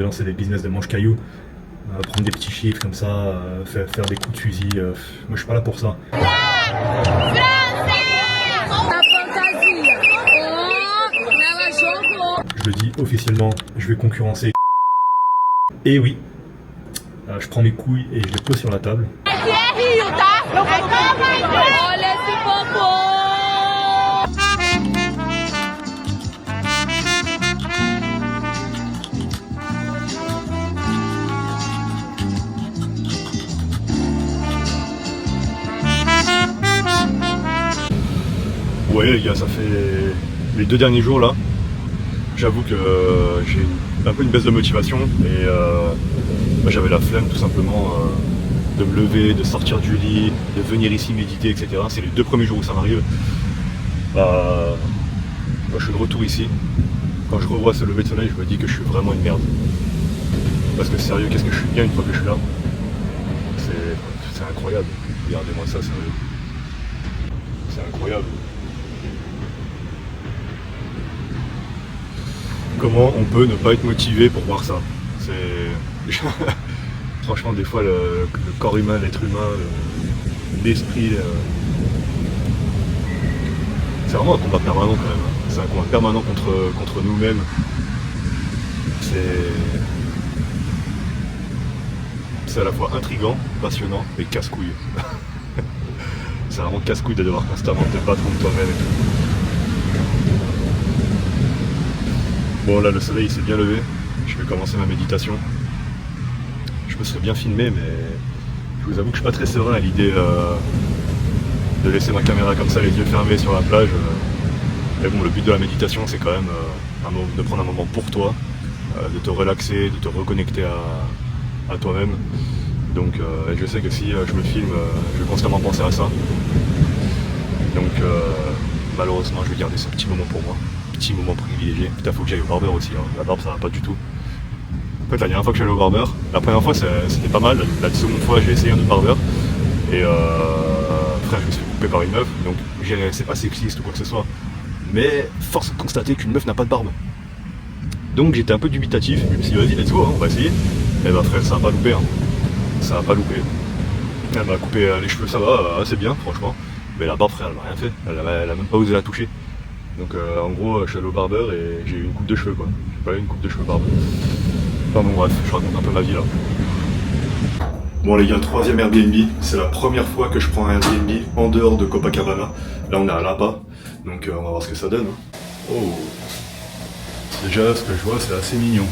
lancer des business de manche-cailloux, prendre des petits chiffres comme ça, faire des coups de fusil. Moi je suis pas là pour ça. Je le dis officiellement, je vais concurrencer. Et oui, je prends mes couilles et je les pose sur la table. Vous voyez les gars, ça fait les 2 derniers jours là, j'avoue que j'ai un peu une baisse de motivation et j'avais la flemme tout simplement de me lever, de sortir du lit, de venir ici méditer, etc. C'est les 2 premiers jours où ça m'arrive. Moi je suis de retour ici. Quand je revois ce lever de soleil, je me dis que je suis vraiment une merde. Parce que sérieux, qu'est-ce que je suis bien une fois que je suis là. C'est incroyable. Regardez-moi ça, sérieux. C'est incroyable. Comment on peut ne pas être motivé pour voir ça? Franchement, des fois, le corps humain, l'être humain, l'esprit, c'est vraiment un combat permanent quand même. C'est un combat permanent contre nous-mêmes. C'est à la fois intriguant, passionnant et casse-couille. C'est vraiment casse-couille de devoir constamment te battre contre toi-même et tout. Bon là le soleil s'est bien levé, je vais commencer ma méditation. Je me serais bien filmé mais je vous avoue que je suis pas très serein à l'idée de laisser ma caméra comme ça les yeux fermés sur la plage. Mais bon, le but de la méditation c'est quand même de prendre un moment pour toi, de te relaxer, de te reconnecter à toi-même. Donc je sais que si je me filme, je vais constamment penser à ça. Donc malheureusement je vais garder ce petit moment pour moi. Petit moment privilégié. Putain, faut que j'aille au barbeur aussi, hein. La barbe ça va pas du tout. En fait la dernière fois que j'allais au barbeur, la première fois c'était pas mal, la seconde fois j'ai essayé un autre barbeur et frère je me suis fait couper par une meuf, donc c'est pas sexiste ou quoi que ce soit, mais force de constater qu'une meuf n'a pas de barbe. Donc j'étais un peu dubitatif, je me suis dit vas-y let's go, hein, on va essayer. Et bah frère ça a pas loupé, hein. Ça a pas loupé. Elle m'a coupé les cheveux, ça va assez bien franchement, mais la barbe frère elle m'a rien fait, elle a même pas osé la toucher. Donc en gros je suis allé au barbeur et j'ai eu une coupe de cheveux quoi. J'ai pas eu une coupe de cheveux barbe. Enfin bon bref, je raconte un peu ma vie là. Bon les gars, 3e Airbnb, c'est la première fois que je prends un Airbnb en dehors de Copacabana. Là on est à Lapa, donc on va voir ce que ça donne. Hein. Oh, déjà ce que je vois c'est assez mignon.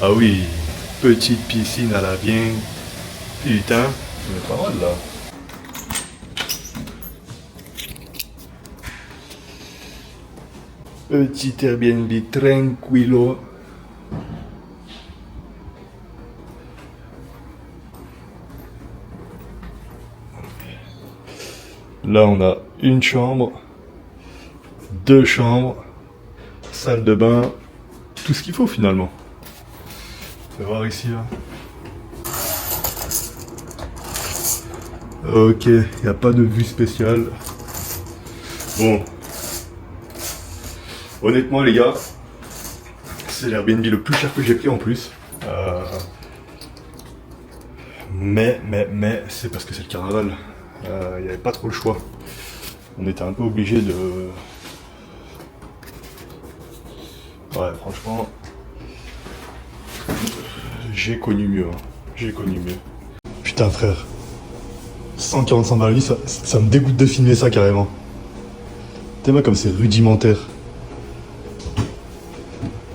Ah oui, petite piscine à la bien. Putain, c'est pas mal là. Petit Airbnb tranquillo. Là on a une chambre, 2 chambres, salle de bain, tout ce qu'il faut finalement. On va voir ici là. Ok, il n'y a pas de vue spéciale. Bon. Honnêtement les gars, c'est l'Airbnb le plus cher que j'ai pris en plus. Mais c'est parce que c'est le carnaval. Il n'y avait pas trop le choix. On était un peu obligé de... Ouais franchement, j'ai connu mieux. Hein. J'ai connu mieux. Putain frère, 145 balles, ça me dégoûte de filmer ça carrément. T'es moi comme c'est rudimentaire.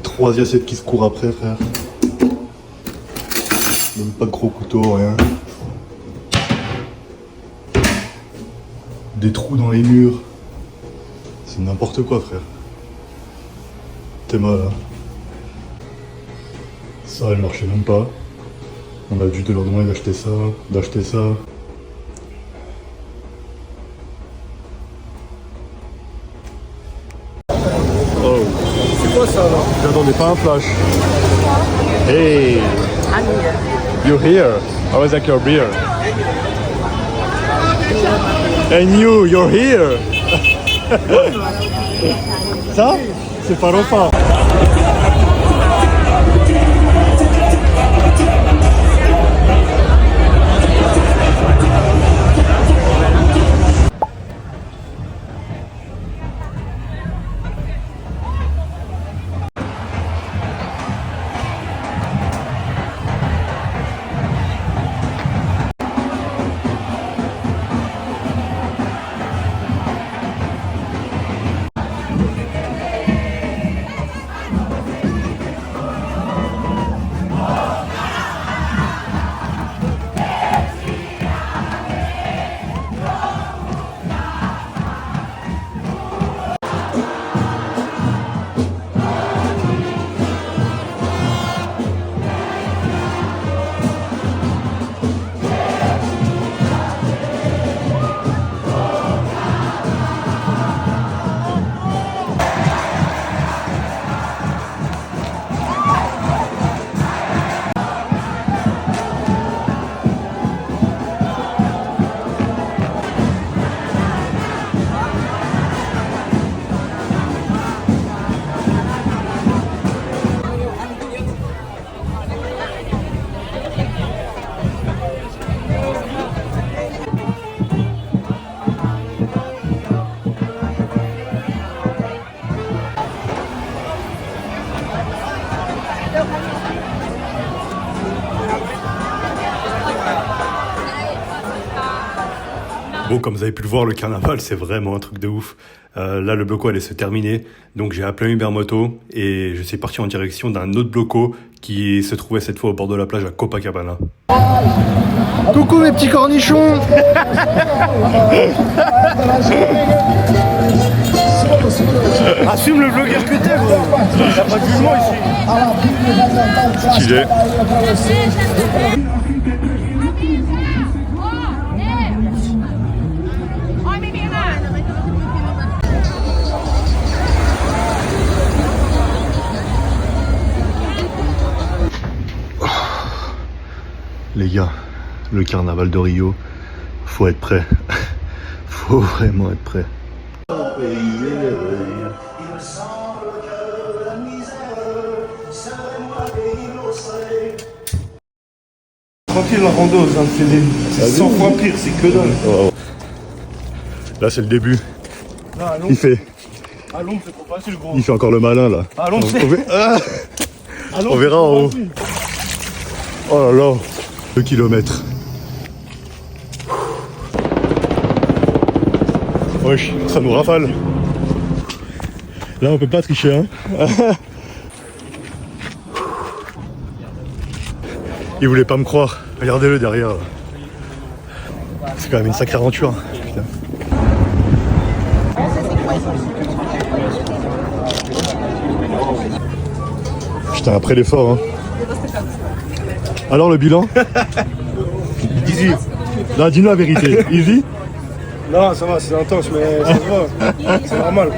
3 assiettes qui se courent après, frère. Même pas de gros couteau, rien. Des trous dans les murs. C'est n'importe quoi, frère. T'es mal, hein. Ça, elle marchait même pas. On a dû te leur demander d'acheter ça, d'acheter ça. Oh. C'est quoi ça, là? J'attendais pas un flash. Hey! I'm here. You're here? How is that your beer? And you're here! Ça? C'est pas repas. Bon, comme vous avez pu le voir, le carnaval, c'est vraiment un truc de ouf. Là, le bloco allait se terminer, donc j'ai appelé un Uber Moto et je suis parti en direction d'un autre bloco qui se trouvait cette fois au bord de la plage à Copacabana. Coucou mes petits cornichons. Assume le vlogueur que t'es, gros. Y'a pas de jugement ici. Stylé. Les gars, le carnaval de Rio, faut être prêt. Faut vraiment être prêt. Tranquille la randose, hein, c'est 100 fois pire, c'est que dalle. Oh. Là c'est le début. Là, Il fait c'est trop facile, gros. Il fait encore le malin là. On verra en haut. Oh là là, 2 kilomètres. Wesh, ça nous rafale. Là on peut pas tricher hein. Il voulait pas me croire. Regardez-le derrière. C'est quand même une sacrée aventure. Putain. Putain, après l'effort. Hein. Alors le bilan? Easy. Là, dis-nous la vérité. Easy? Non, ça va, c'est intense, mais ça se voit. C'est normal.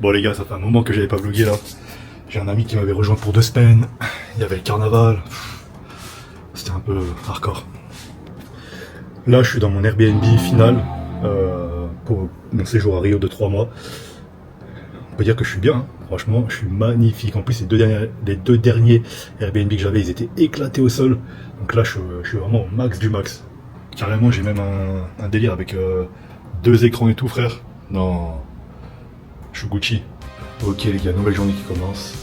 Bon les gars, ça fait un moment que j'avais pas vlogué là. J'ai un ami qui m'avait rejoint pour 2 semaines. Il y avait le carnaval. C'était un peu hardcore. Là, je suis dans mon Airbnb final pour mon séjour à Rio de 3 mois. On peut dire que je suis bien, hein. Franchement, je suis magnifique. En plus, les deux derniers Airbnb que j'avais, ils étaient éclatés au sol. Donc là, je suis vraiment au max du max. Carrément, j'ai même un délire avec 2 écrans et tout, frère. Non, je suis Gucci. Ok les gars, nouvelle journée qui commence.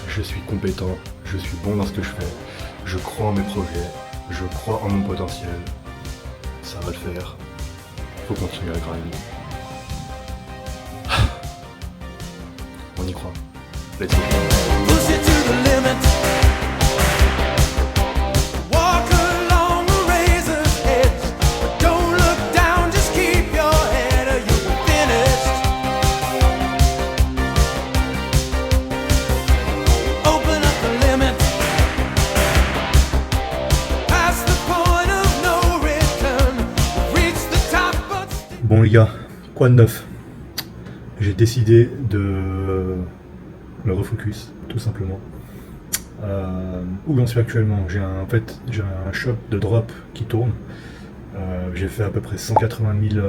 Je suis compétent, je suis bon dans ce que je fais. Je crois en mes projets, je crois en mon potentiel. Ça va le faire. Faut continuer à grimper. On y croit. Let's go. Push it to the limit. Walk along the razor's edge. Don't look down, just keep your head or you'll be finished. Open up the limit. Past the point of no return. Reach the top but... Bon les gars, quoi de neuf? J'ai décidé de me refocus, tout simplement. Où j'en suis actuellement, j'ai un shop de drop qui tourne. J'ai fait à peu près 180 000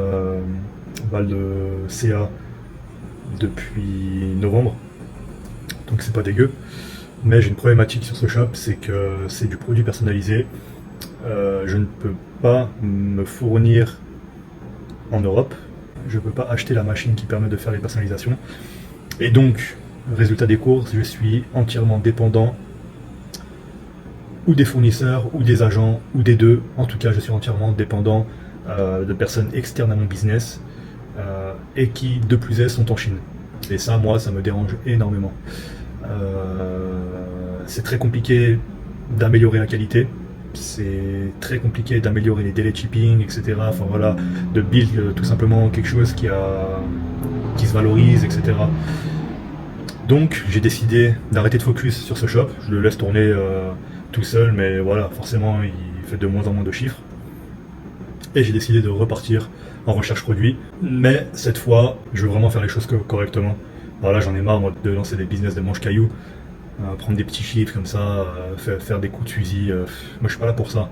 balles de CA depuis novembre, donc c'est pas dégueu. Mais j'ai une problématique sur ce shop, c'est que c'est du produit personnalisé. Je ne peux pas me fournir en Europe. Je ne peux pas acheter la machine qui permet de faire les personnalisations. Et donc, résultat des courses, je suis entièrement dépendant ou des fournisseurs, ou des agents, ou des deux. En tout cas, je suis entièrement dépendant de personnes externes à mon business et qui, de plus est, sont en Chine. Et ça, moi, ça me dérange énormément. C'est très compliqué d'améliorer la qualité. C'est très compliqué d'améliorer les délais de shipping, etc. Enfin voilà, de build tout simplement quelque chose qui se valorise, etc. Donc j'ai décidé d'arrêter de focus sur ce shop. Je le laisse tourner tout seul, mais voilà, forcément il fait de moins en moins de chiffres. Et j'ai décidé de repartir en recherche produit. Mais cette fois, je veux vraiment faire les choses correctement. Voilà, j'en ai marre moi, de lancer des business de manche-cailloux. Prendre des petits chiffres comme ça, faire des coups de fusil, moi je suis pas là pour ça.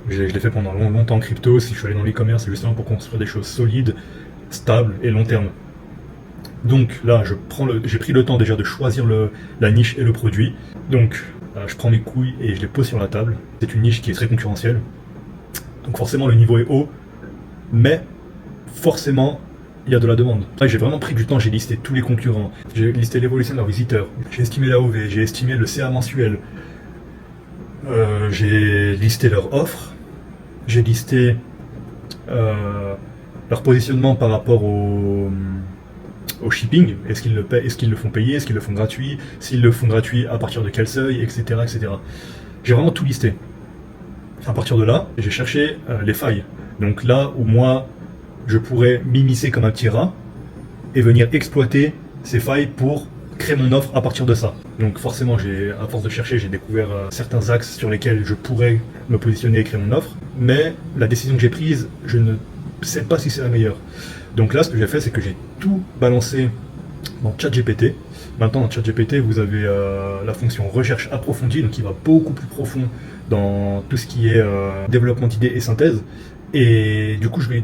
Je l'ai fait pendant longtemps en crypto. Si je suis allé dans l'e-commerce, c'est justement pour construire des choses solides, stables et long terme. Donc là j'ai pris le temps déjà de choisir la niche et le produit. Donc je prends mes couilles et je les pose sur la table. C'est une niche qui est très concurrentielle. Donc forcément le niveau est haut, mais forcément il y a de la demande. J'ai vraiment pris du temps, j'ai listé tous les concurrents, j'ai listé l'évolution de leurs visiteurs, j'ai estimé l'AOV, j'ai estimé le CA mensuel, j'ai listé leurs offres, j'ai listé leur positionnement par rapport au shipping, est-ce qu'ils le paient, est-ce qu'ils le font payer, est-ce qu'ils le font gratuit, s'ils le font gratuit, à partir de quel seuil, etc. etc. J'ai vraiment tout listé. À partir de là, j'ai cherché les failles. Donc là où moi, je pourrais m'immiscer comme un petit rat et venir exploiter ces failles pour créer mon offre à partir de ça. Donc forcément, à force de chercher, j'ai découvert certains axes sur lesquels je pourrais me positionner et créer mon offre. Mais la décision que j'ai prise, je ne sais pas si c'est la meilleure. Donc là, ce que j'ai fait, c'est que j'ai tout balancé dans ChatGPT. Maintenant, dans ChatGPT, vous avez la fonction recherche approfondie, donc qui va beaucoup plus profond dans tout ce qui est développement d'idées et synthèse. Et du coup, je vais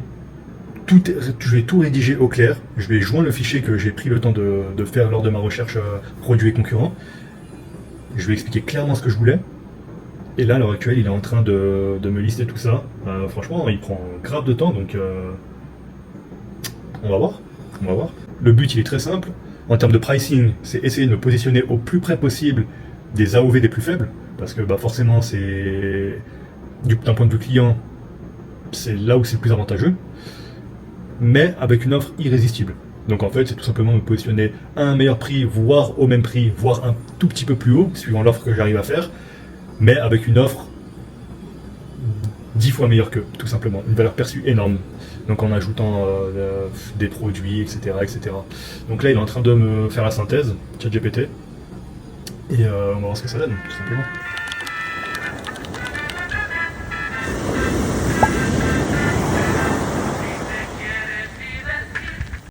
tout rédiger au clair. Je vais joindre le fichier que j'ai pris le temps de faire lors de ma recherche produits et concurrents. Je vais expliquer clairement ce que je voulais. Et là, à l'heure actuelle, il est en train de me lister tout ça. Franchement, il prend grave de temps, donc on va voir. Le but, il est très simple. En termes de pricing, c'est essayer de me positionner au plus près possible des AOV des plus faibles, parce que forcément, c'est d'un point de vue client, c'est là où c'est le plus avantageux, mais avec une offre irrésistible. Donc en fait, c'est tout simplement me positionner à un meilleur prix, voire au même prix, voire un tout petit peu plus haut, suivant l'offre que j'arrive à faire, mais avec une offre 10 fois meilleure qu'eux, tout simplement. Une valeur perçue énorme. Donc en ajoutant des produits, etc., etc. Donc là, il est en train de me faire la synthèse, ChatGPT, et on va voir ce que ça donne, tout simplement.